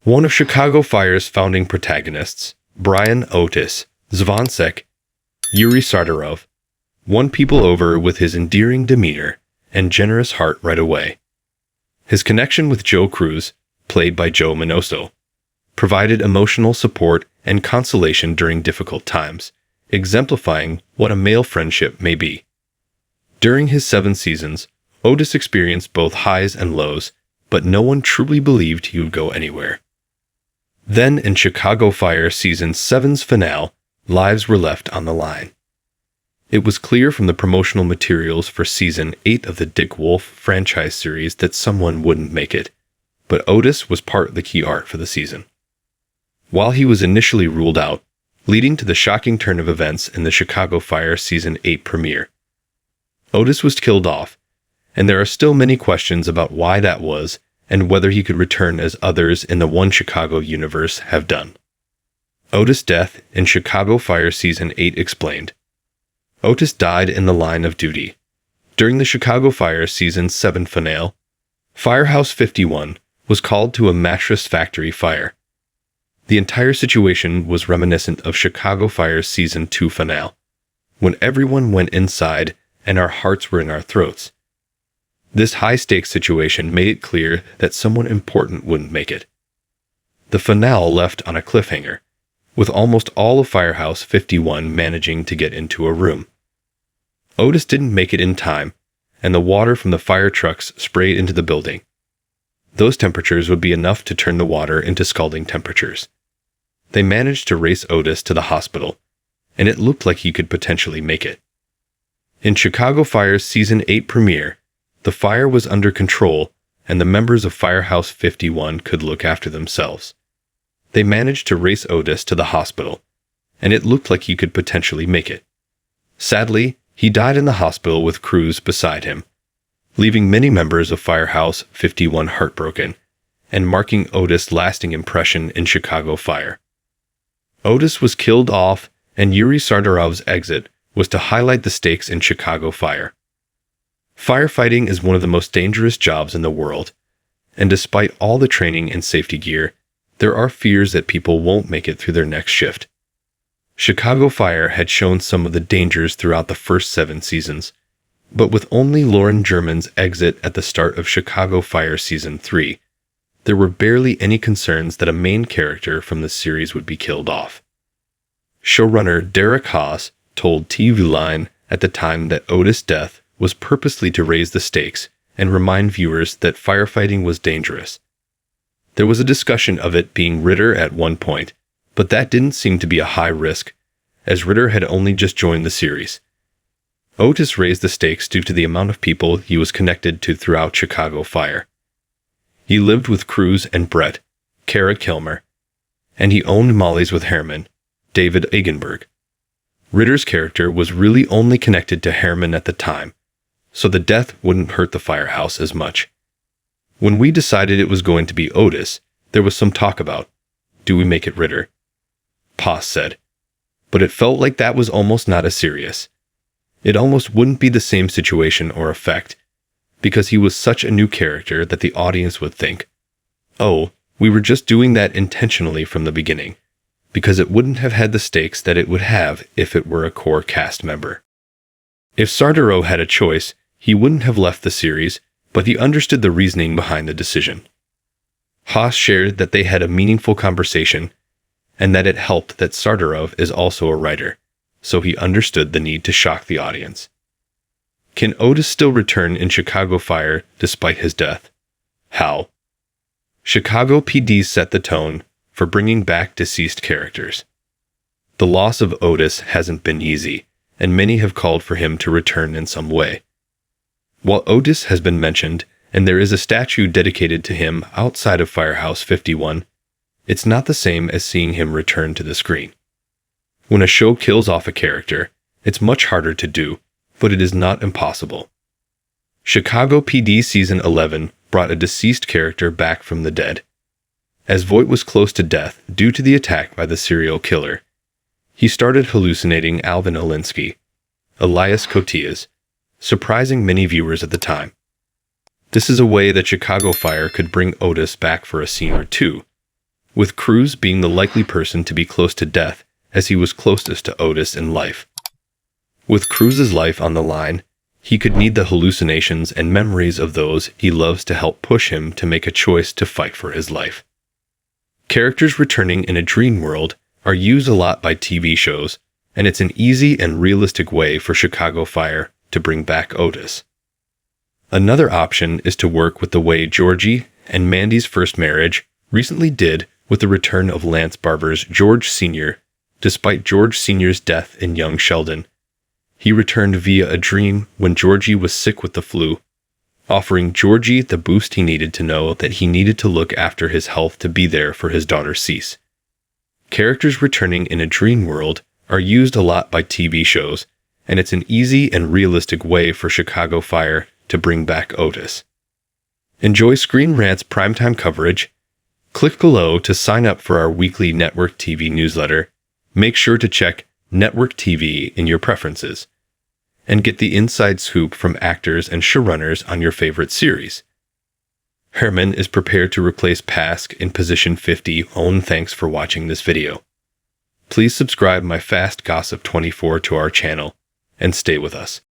One of Chicago Fire's founding protagonists, Brian Otis, Zvansek, Yuri Sardarov, won people over with his endearing demeanor and generous heart right away. His connection with Joe Cruz, played by Joe Minoso, provided emotional support and consolation during difficult times, exemplifying what a male friendship may be. During his 7 seasons, Otis experienced both highs and lows, but no one truly believed he would go anywhere. Then, in Chicago Fire Season 7's finale, lives were left on the line. It was clear from the promotional materials for Season 8 of the Dick Wolf franchise series that someone wouldn't make it, but Otis was part of the key art for the season. While he was initially ruled out, leading to the shocking turn of events in the Chicago Fire Season 8 premiere, Otis was killed off, and there are still many questions about why that was and whether he could return as others in the One Chicago universe have done. Otis' death in Chicago Fire Season 8 explained. Otis died in the line of duty. During the Chicago Fire Season 7 finale, Firehouse 51 was called to a mattress factory fire. The entire situation was reminiscent of Chicago Fire Season 2 finale, when everyone went inside and our hearts were in our throats. This high-stakes situation made it clear that someone important wouldn't make it. The finale left on a cliffhanger, with almost all of Firehouse 51 managing to get into a room. Otis didn't make it in time, and the water from the fire trucks sprayed into the building. Those temperatures would be enough to turn the water into scalding temperatures. They managed to race Otis to the hospital, and it looked like he could potentially make it. In Chicago Fire's Season 8 premiere, the fire was under control, and the members of Firehouse 51 could look after themselves. They managed to race Otis to the hospital, and it looked like he could potentially make it. Sadly, he died in the hospital with Cruz beside him, leaving many members of Firehouse 51 heartbroken, and marking Otis' lasting impression in Chicago Fire. Otis was killed off, and Yuri Sardarov's exit was to highlight the stakes in Chicago Fire. Firefighting is one of the most dangerous jobs in the world, and despite all the training and safety gear, there are fears that people won't make it through their next shift. Chicago Fire had shown some of the dangers throughout the first 7 seasons, but with only Lauren German's exit at the start of Chicago Fire Season 3, there were barely any concerns that a main character from the series would be killed off. Showrunner Derek Haas told TV Line at the time that Otis' death was purposely to raise the stakes and remind viewers that firefighting was dangerous. There was a discussion of it being Ritter at one point, but that didn't seem to be a high risk, as Ritter had only just joined the series. Otis raised the stakes due to the amount of people he was connected to throughout Chicago Fire. He lived with Cruz and Brett, Kara Kilmer, and he owned Molly's with Herman, David Egenberg. Ritter's character was really only connected to Herman at the time, so the death wouldn't hurt the firehouse as much. When we decided it was going to be Otis, there was some talk about, do we make it Ritter? Haas said, but it felt like that was almost not as serious. It almost wouldn't be the same situation or effect, because he was such a new character that the audience would think, oh, we were just doing that intentionally from the beginning, because it wouldn't have had the stakes that it would have if it were a core cast member. If Sardarov had a choice, he wouldn't have left the series, but he understood the reasoning behind the decision. Haas shared that they had a meaningful conversation, and that it helped that Sardarov is also a writer, so he understood the need to shock the audience. Can Otis still return in Chicago Fire despite his death? How? Chicago PD set the tone for bringing back deceased characters. The loss of Otis hasn't been easy, and many have called for him to return in some way. While Otis has been mentioned, and there is a statue dedicated to him outside of Firehouse 51, it's not the same as seeing him return to the screen. When a show kills off a character, it's much harder to do, but it is not impossible. Chicago PD Season 11 brought a deceased character back from the dead. As Voight was close to death due to the attack by the serial killer, he started hallucinating Alvin Olinsky, Elias Koteas, surprising many viewers at the time. This is a way that Chicago Fire could bring Otis back for a scene or two, with Cruz being the likely person to be close to death as he was closest to Otis in life. With Cruz's life on the line, he could need the hallucinations and memories of those he loves to help push him to make a choice to fight for his life. Characters returning in a dream world are used a lot by TV shows, and it's an easy and realistic way for Chicago Fire to bring back Otis. Another option is to work with the way Georgie and Mandy's first marriage recently did with the return of Lance Barber's George Sr. Despite George Sr.'s death in young Sheldon, he returned via a dream when Georgie was sick with the flu, offering Georgie the boost he needed to know that he needed to look after his health to be there for his daughter Cease. Characters returning in a dream world are used a lot by TV shows, and it's an easy and realistic way for Chicago Fire to bring back Otis. Enjoy Screen Rant's primetime coverage? Click below to sign up for our weekly network TV newsletter. Make sure to check Network TV in your preferences, and get the inside scoop from actors and showrunners on your favorite series. Herman is prepared to replace Pask in position 50. Thanks for watching this video. Please subscribe my Fast Gossip 24 to our channel, and stay with us.